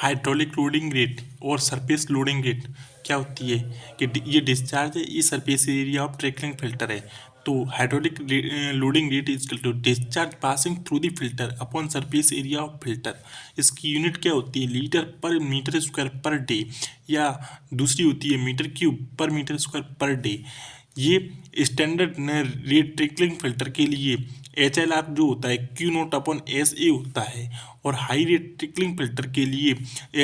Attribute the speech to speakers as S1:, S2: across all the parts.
S1: Hydraulic loading rate और surface loading rate क्या होती है कि ये डिस्चार्ज है, ये surface area of trickling filter है। तो hydraulic loading rate is equal to discharge passing through the filter upon surface area of filter. इसकी यूनिट क्या होती है? लीटर पर मीटर स्क्वायर पर डे, या दूसरी होती है मीटर क्यूब पर मीटर स्क्वायर पर डे। ये स्टैंडर्ड रेट ट्रिकलिंग फिल्टर के लिए HLR जो होता है क्यू नोट अपॉन SA होता है, और हाई रेट ट्रिकलिंग फिल्टर के लिए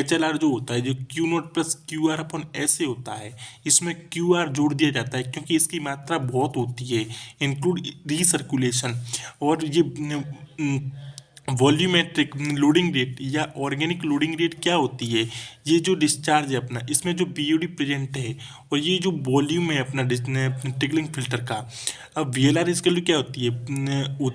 S1: HLR जो होता है जो Q naught plus QR upon SA होता है। इसमें QR जोड़ दिया जाता है क्योंकि इसकी मात्रा बहुत होती है, इंक्लूड रीसर्कुलेशन। और ये वॉल्यूमेट्रिक लोडिंग रेट या ऑर्गेनिक लोडिंग रेट क्या होती है? ये जो डिस्चार्ज है अपना, इसमें जो BOD प्रेजेंट है और ये जो वॉल्यूम है अपना ट्रिकलिंग फिल्टर का। अब VLR इसके लिए क्या होती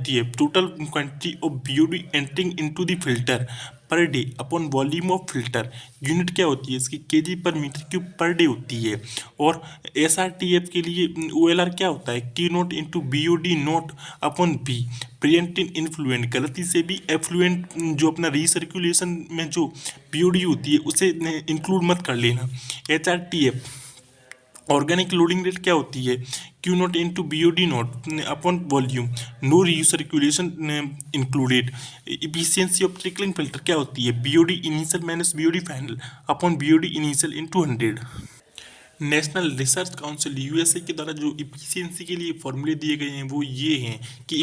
S1: है total quantity of BOD entering into the filter per day upon volume of filter. Unit क्या होती है इसकी? kg per metre cube per day होती है। और SRTF के लिए OLR क्या होता है? Q naught into BOD naught upon B। Present in influential, गलती से भी एफ्लुएंट जो अपना रिसर्कुलेशन में जो BOD होती है उसे इंक्लूड मत कर लेना। HRTF ऑर्गेनिक लोडिंग रेट क्या होती है? Q naught into BOD naught upon volume, no recirculation included. Efficiency of trickling filter क्या होती है? BOD initial minus BOD final upon BOD initial into 100। National research council USA के द्वारा जो efficiency के लिए फॉर्मूले दिए गए हैं वो ये हैं कि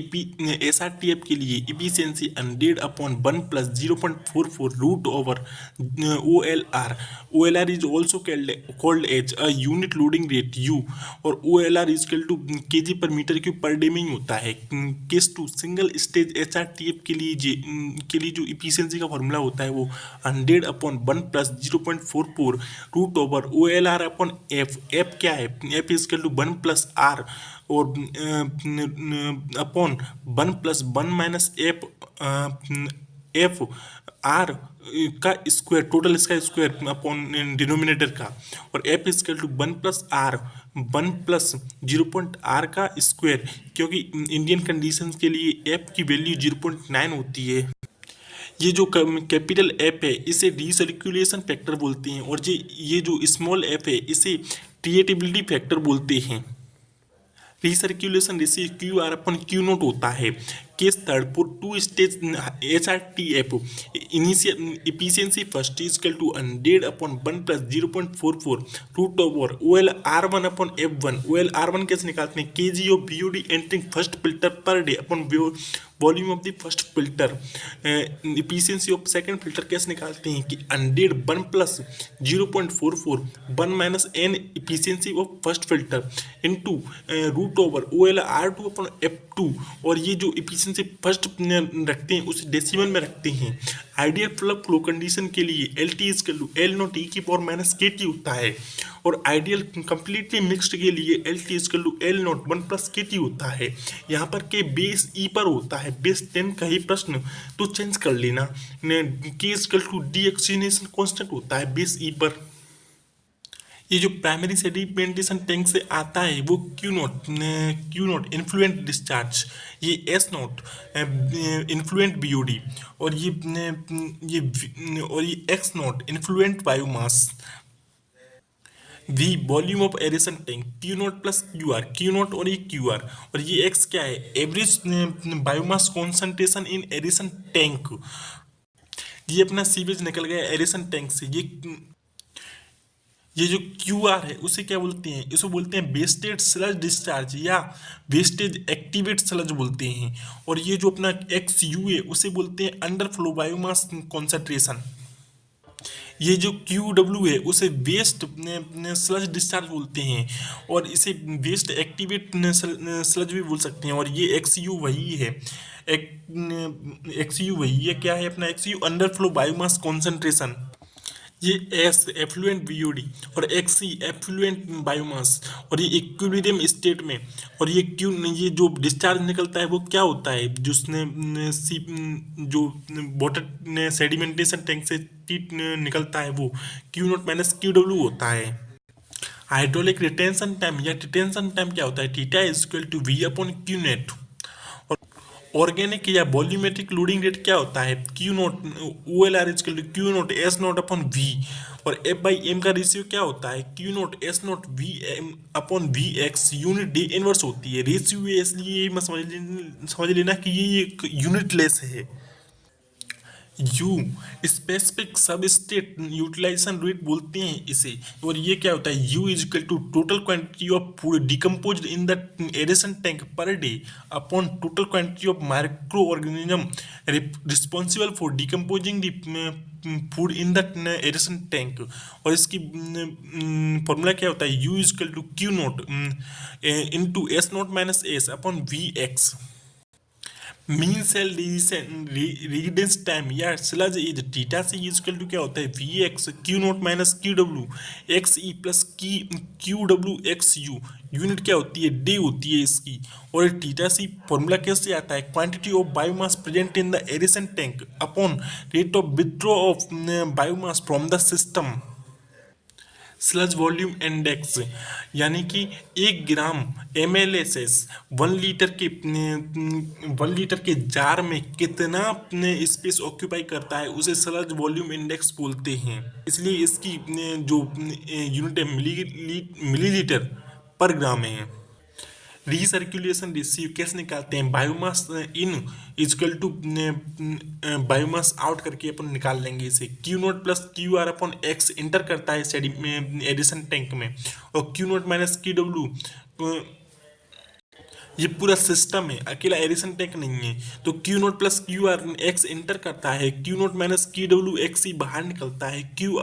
S1: SRTF के लिए efficiency 100 upon 1 plus 0.44 root over OLR। OLR is also called as a unit loading rate U, और OLR is equal to kg per metre cube per day में ही होता है। केस 2 सिंगल स्टेज HRTF के लिए जो इफिशियंसी का formula होता है वो 100 upon 1 plus 0.44 root over OLR upon F क्या है? F is equal to 1 plus R और upon 1 plus 1 minus F R का स्क्वायर, टोटल इसका स्क्वायर अपॉन डिनोमिनेटर का। और F is equal to 1 plus R 1 plus 0.R का square, क्योंकि Indian conditions के लिए F की वैल्यू 0.9 होती है। ये जो कैपिटल F है इसे रिसर्कुलेशन फैक्टर बोलते हैं, और ये जो स्मॉल f है इसे ट्रिएटिबिलिटी फैक्टर बोलते हैं। Recirculation ratio QR upon Q naught होता है। Case third for two stage HRTF initial efficiency first is equal to 100 upon 1 plus 0.44 root over OLR1 upon F1। OLR1 कैसे निकालते हैं? kg of BOD entering first filter per day upon volume of the first filter. Efficiency of second filter कैसे निकालते हैं कि 100 1 plus 0.44 1 minus n efficiency of first filter into root over OLR2 upon F2। और ये जो efficiency first रखते हैं उसे डेसिमल में रखते हैं। आइडियल फ्लो कंडीशन के लिए LT is L not E की पावर माइनस KT होता है, और आइडियल कंप्लीटली मिक्स्ड के लिए LT is L not 1 plus KT होता है। यहाँ पर के बेस E पर होता है, बेस 10 का ही प्रश्न तो चेंज कर लेना। K इज डीऑक्सीजनेशन कांस्टेंट होता है बेस E पर। ये जो प्राइमरी सेडिमेंटेशन टैंक से आता है वो क्यू नॉट इन्फ्लुएंट डिस्चार्ज, ये S नॉट इन्फ्लुएंट BOD, और ये X not influential biomass. V volume of aeration tank Q not plus Q not और ये QR, और ये X क्या है? Average biomass concentration in aeration tank. ये अपना सीवेज निकल गया एरेशन टैंक से। ये जो QR है उसे क्या बोलते हैं? इसे बोलते हैं वेस्टेज स्लज डिस्चार्ज या वेस्टेज एक्टिवेट स्लज बोलते हैं। और ये जो अपना XU है उसे बोलते हैं अंडर फ्लो बायोमास कॉन्सेंट्रेशन। ये जो QW है उसे वेस्ट स्लज डिस्चार्ज बोलते हैं, और इसे वेस्ट एक्टिवेट स्लज भी बोल सकते हैं। और ये XU वही है, XU वही है, क्या है अपना XU under flow biomass concentration. ये S एफ्लुएंट BOD और XC एफ्लुएंट बायोमास, और ये इक्विलिब्रियम स्टेट में। और ये जो डिस्चार्ज निकलता है वो क्या होता है? जो वाटर सेडिमेंटेशन टैंक से निकलता है वो Q नॉट माइनस QW होता है। हाइड्रोलिक रिटेंशन टाइम या डिटेंशन टाइम क्या होता है? Theta is equal to V upon Q net. Organic या वॉल्यूमेट्रिक लोडिंग रेट क्या होता है? Q naught O L R is equal to Q naught S naught upon V, और एफ बाई एम का रेशियो क्या होता है? Q naught S naught V M upon V X, unit day inverse होती है। रेशियो इसलिए मैं समझ लेना कि ये एक यूनिट लेस है। U specific substrate utilization rate बोलते हैं इसे। और ये क्या होता है? U is equal to total quantity of food decompose in the aeration tank per day upon total quantity of microorganism responsible for decomposing the food in the aeration tank. और इसकी फॉर्मूला क्या होता है? U is equal to Q naught into S naught minus S upon V x. Mean cell residence time या sludge age theta से equal to क्या होता है? V X Q naught minus Q W X E plus की Q W X U. Unit क्या होती है? Day होती है इसकी। और थीटा सी फॉर्मूला कैसे आता है? Quantity of biomass present in the aeration tank upon rate of withdraw of biomass from the system. Sludge volume index यानी कि 1 ग्राम MLS 1 लीटर के जार में कितना स्पेस ऑक्यूपाई करता है उसे स्लज वॉल्यूम इंडेक्स बोलते हैं। इसलिए इसकी जो यूनिट है मिलीलीटर पर ग्राम है। रीसर्कुलेशन रेशियो कैसे निकालते हैं? Biomass in is equal to biomass out करके अपन निकाल लेंगे इसे। Q naught plus Q R upon X enter करता है एडिशन टैंक में, और Q naught minus Q W ये पूरा सिस्टम है, अकेला एडिशन टैंक नहीं है। तो Q naught plus Q R X enter करता है, Q naught minus Q W X ही बाहर निकलता है क्यू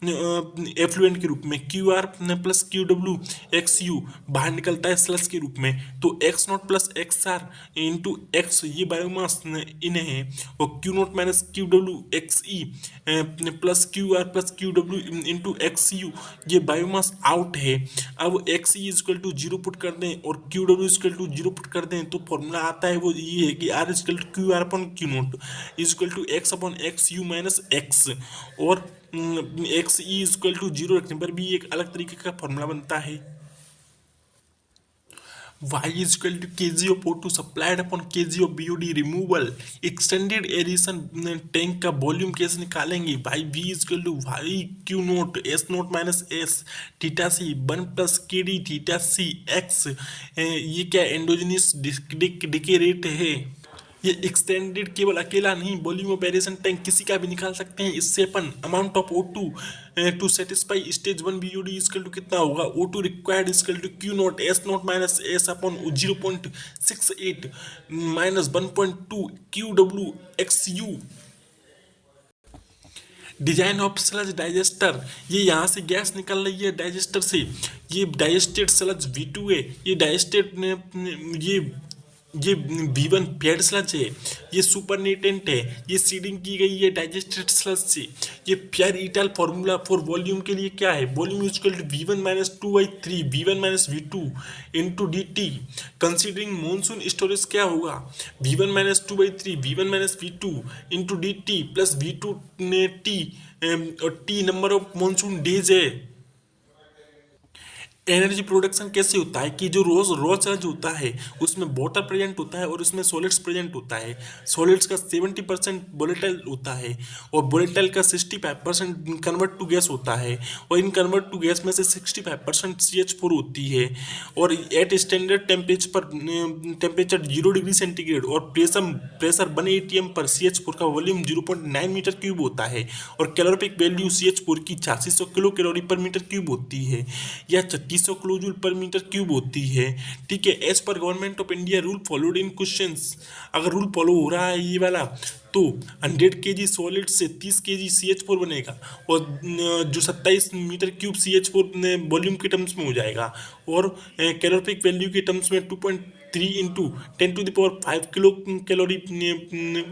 S1: एफ्लुएंट के रूप में, Q R plus Q W X U बाहर निकलता है स्लस के रूप में। तो X naught plus X R into X ये बायोमास इन है, और Q naught minus Q W X E plus Q W into X U ये बायोमास आउट है। अब X E is equal to zero put कर दें और Q W is equal to zero put कर दें, तो फॉर्मूला आता है वो ये है कि R is equal to Q R upon Q naught equal to X upon X U minus X, और X E is equal to zero रखने पर भी एक अलग तरीके का फॉर्मूला बनता है। Y is equal to kg of O2 supplied upon kg of BOD removal। Extended aeration tank का वॉल्यूम कैसे निकालेंगे? भाई V is equal to y Q naught S naught minus S theta C 1 plus K D theta C X. ये क्या एंडोजेनियस decay rate है? ये extended केवल अकेला नहीं, वॉल्यूम ऑफ एरेशन टैंक किसी का भी निकाल सकते हैं। इससे अपन amount of O2 to satisfy stage 1 BOD equal to कितना होगा? O2 required equal to Q naught S naught minus S upon 0.68 minus 1.2 Q W X U. Design of sludge digester, ये यहाँ से गैस निकल रही है डाइजेस्टर से, ये डाइजेस्टेड स्लज V2 है। ये डाइजेस्टेड ये V1 पेड स्लज है, ये सुपरनेटेंट है, ये सीडिंग की गई है डाइजेस्टेड स्लज से। ये प्यार ईटल फॉर्मूला फॉर वॉल्यूम के लिए क्या है? Volume equal to V1 minus 2/3 V1 minus V2 into DT। Considering monsoon storage क्या होगा? V1 minus 2/3 V1 minus V2 into DT plus V2 ने T और T number of monsoon days है। Energy production कैसे होता है कि जो रॉ चार्ज होता है उसमें वाटर प्रेजेंट होता है और उसमें सॉलिड्स प्रेजेंट होता है। सॉलिड्स का 70% वोलेटाइल होता है और वोलेटाइल का 65% कन्वर्ट टू गैस होता है, और इन कन्वर्ट टू गैस में से 65% CH4 होती है। और at standard temperature 0 degree centigrade और प्रेशर 1 ATM पर CH4 का वॉल्यूम 0.9 मीटर क्यूब होता है, और कैलोरिफिक वैल्यू CH4 की 8600 kilo calorie per metre cube होती है, या 3600 kilo joule per metre cube होती है। ठीक है, as per government of India rule followed in questions. अगर रूल फॉलो हो रहा है ये वाला तो 100 kg सॉलिड से 30 kg CH4 बनेगा, और जो 27 मीटर क्यूब CH4 वॉल्यूम के टर्म्स में हो जाएगा, और कैलोरिफिक वैल्यू के टर्म्स में 2.3 इंटू 10⁵ किलो कैलोरी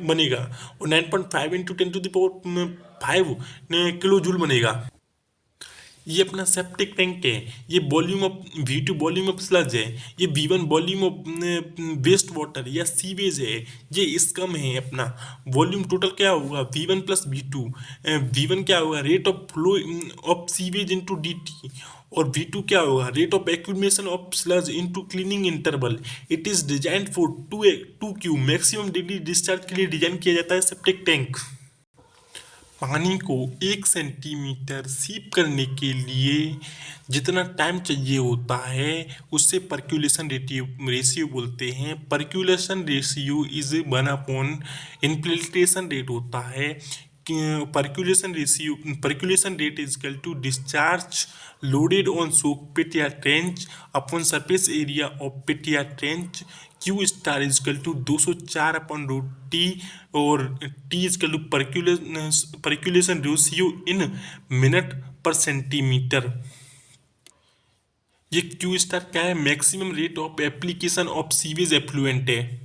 S1: बनेगा, और 9.5 इंटू 10⁵ किलो जूल बनेगा। ये अपना सेप्टिक टैंक है, ये volume of V2 volume of sludge है, ये V1 volume of waste water या सीवेज है, ये इस कम है। अपना वॉल्यूम टोटल क्या होगा? V1 plus V2। V1 क्या होगा? Rate of flow of sewage into DT, और V2 क्या होगा, rate of accumulation of sludge into cleaning interval. It is design for 2 Q maximum daily discharge के लिए डिजाइन किया जाता है सेप्टिक टैंक। पानी को 1 सेंटीमीटर सीप करने के लिए जितना टाइम चाहिए होता है उससे पर्क्यूलेशन रेशियो बोलते हैं। Percolation ratio is 1 infiltration rate होता है। Percolation rate is equal to discharge loaded on soak pit या trench upon surface area of pit या trench. Q star is equal to 204 upon root T और T is equal to percolation ratio in minute पर centimetre. ये Q star क्या है, maximum rate of application of sewage effluent है।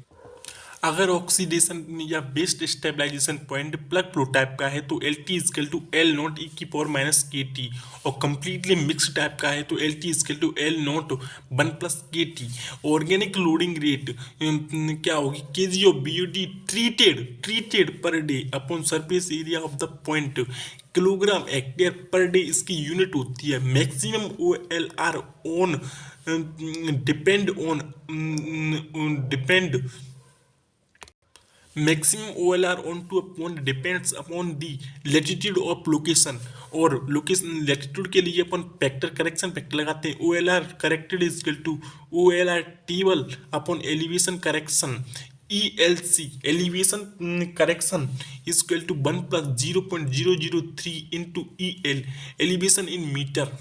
S1: अगर oxidation या waste stabilisation point plug flow type का है तो L T equal to L not e की पावर माइनस के टी, और कंप्लीटली मिक्स टाइप का है तो L T equal to L not 1 + के टी। ऑर्गेनिक लोडिंग रेट क्या होगी, K G of B D treated per day upon surface area of the point, kilogram hectare per day इसकी unit होती है। Maximum O L R on depend maximum OLR onto a pond depends upon the latitude of location। और location latitude के लिए अपन factor correction factor लगाते हैं। OLR corrected is equal to OLR table upon elevation correction. ELC elevation correction is equal to 1 + 0.003 into EL elevation in metre.